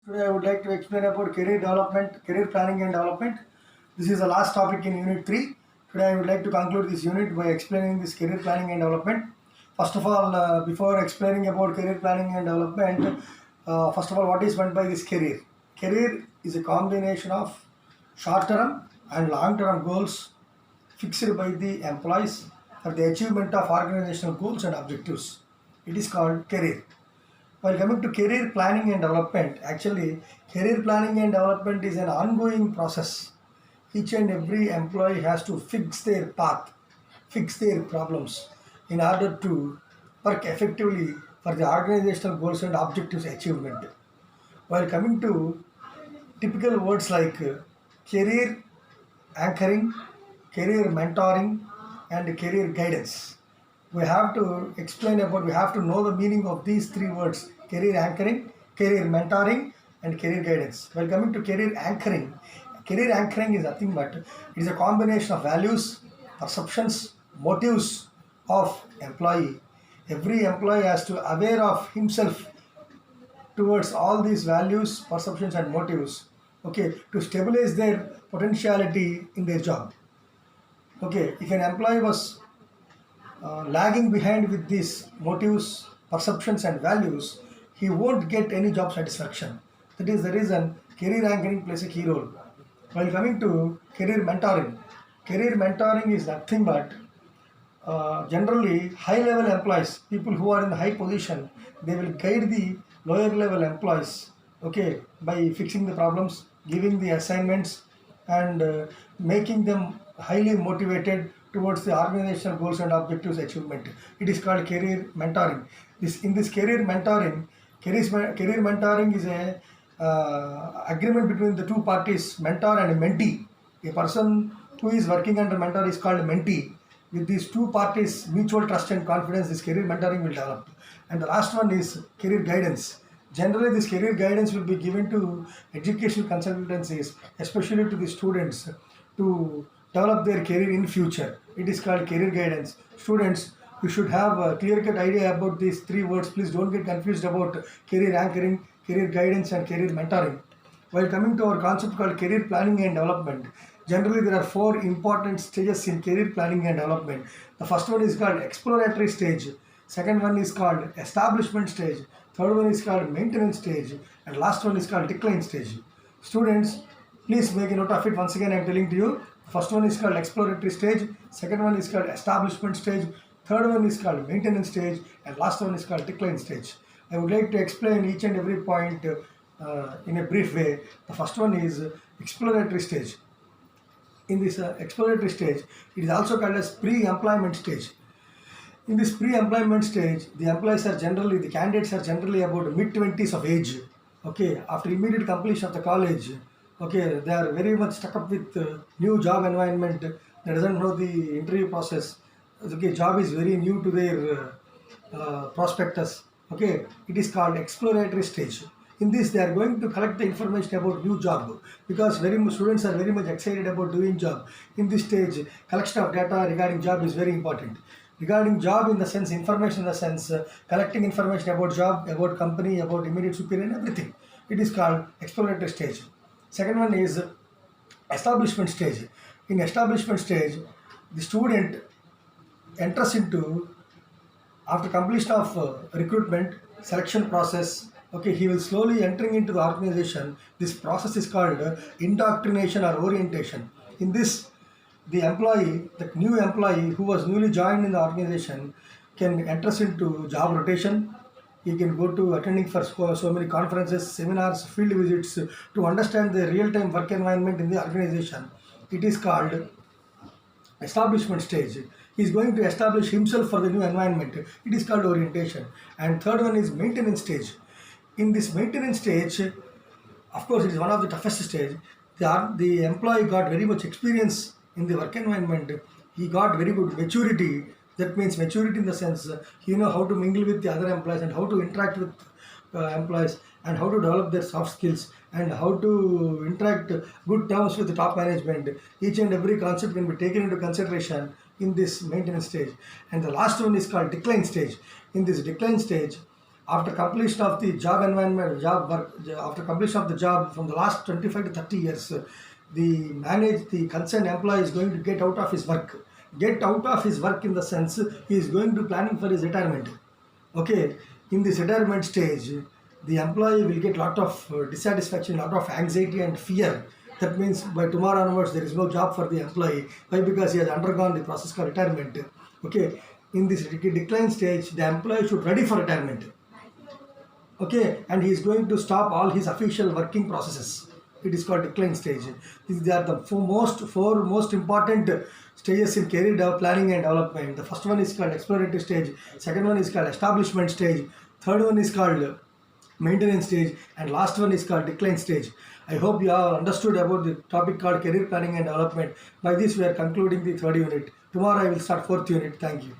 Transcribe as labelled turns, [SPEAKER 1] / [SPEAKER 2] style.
[SPEAKER 1] Today I would like to explain about career development, career planning and development. This is the last topic in Unit 3. Today I would like to conclude this unit by explaining this career planning and development. First of all, before explaining about career planning and development, first of all, what is meant by this career? Career is a combination of short-term and long-term goals fixed by the employees for the achievement of organizational goals and objectives. It is called career. While coming to career planning and development, actually, career planning and development is an ongoing process. Each and every employee has to fix their path, fix their problems in order to work effectively for the organizational goals and objectives achievement. While coming to typical words like career anchoring, career mentoring, and career guidance, we have to we have to know the meaning of these three words: career anchoring, career mentoring, and career guidance. While coming to career anchoring is nothing but it is a combination of values, perceptions, motives of employee. Every employee has to aware of himself towards all these values, perceptions, and motives. Okay, to stabilize their potentiality in their job. Okay, if an employee was lagging behind with these motives, perceptions, and values, he won't get any job satisfaction. That is the reason career anchoring plays a key role. While coming to career mentoring is nothing but generally high level employees, people who are in the high position, they will guide the lower level employees, okay, by fixing the problems, giving the assignments, and making them highly motivated towards the organizational goals and objectives achievement. It is called career mentoring. In this career mentoring is a agreement between the two parties, mentor and mentee. A person who is working under mentor is called mentee. With these two parties mutual trust and confidence, this career mentoring will develop. And the last one is career guidance. Generally, this career guidance will be given to educational consultancies, especially to the students, to develop their career in future. It is called career guidance. Students, you should have a clear-cut idea about these three words. Please don't get confused about career anchoring, career guidance, and career mentoring. While coming to our concept called career planning and development, generally there are four important stages in career planning and development. The first one is called exploratory stage. Second one is called establishment stage. Third one is called maintenance stage. And last one is called decline stage. Students, please make a note of it. Once again, I am telling to you. First one is called exploratory stage. Second one is called establishment stage. Third one is called maintenance stage. And last one is called decline stage. I would like to explain each and every point in a brief way. The first one is exploratory stage. In this exploratory stage, it is also called as pre-employment stage. In this pre-employment stage, the candidates are generally about mid-20s of age. Okay, after immediate completion of the college, okay, they are very much stuck up with new job environment. They doesn't know the interview process. Okay, job is very new to their prospectus. Okay, it is called exploratory stage. In this, they are going to collect the information about new job because students are very much excited about doing job. In this stage, collection of data regarding job is very important. Regarding job in the sense, information in the sense, collecting information about job, about company, about immediate superior and everything. It is called exploratory stage. Second one is establishment stage. In establishment stage, the student enters into, after completion of recruitment, selection process, okay, he will slowly entering into the organization. This process is called indoctrination or orientation. In this, the new employee who was newly joined in the organization can enter into job rotation. He can go to attending for so many conferences, seminars, field visits to understand the real-time work environment in the organization. It is called establishment stage. He is going to establish himself for the new environment. It is called orientation. And third one is maintenance stage. In this maintenance stage, of course, it is one of the toughest stage. The employee got very much experience in the work environment. He got very good maturity. That means maturity in the sense he know how to mingle with the other employees and how to interact with employees and how to develop their soft skills and how to interact good terms with the top management. Each and every concept can be taken into consideration in this maintenance stage. And the last one is called decline stage. In this decline stage, after completion of the job environment, job work, after completion of the job from the last 25 to 30 years, the concerned employee is going to get out of his work. Get out of his work in the sense he is going to planning for his retirement. Okay, in this retirement stage, the employee will get lot of dissatisfaction, lot of anxiety and fear. That means by tomorrow onwards there is no job for the employee. Why? Because he has undergone the process called retirement. Okay, in this decline stage, the employee should ready for retirement. Okay, and he is going to stop all his official working processes. It is called decline stage. These are the four most important stages in career planning and development. The first one is called exploratory stage, second one is called establishment stage, third one is called maintenance stage, and last one is called decline stage. I hope you have understood about the topic called career planning and development. By this we are concluding the third unit. Tomorrow I will start fourth unit. Thank you.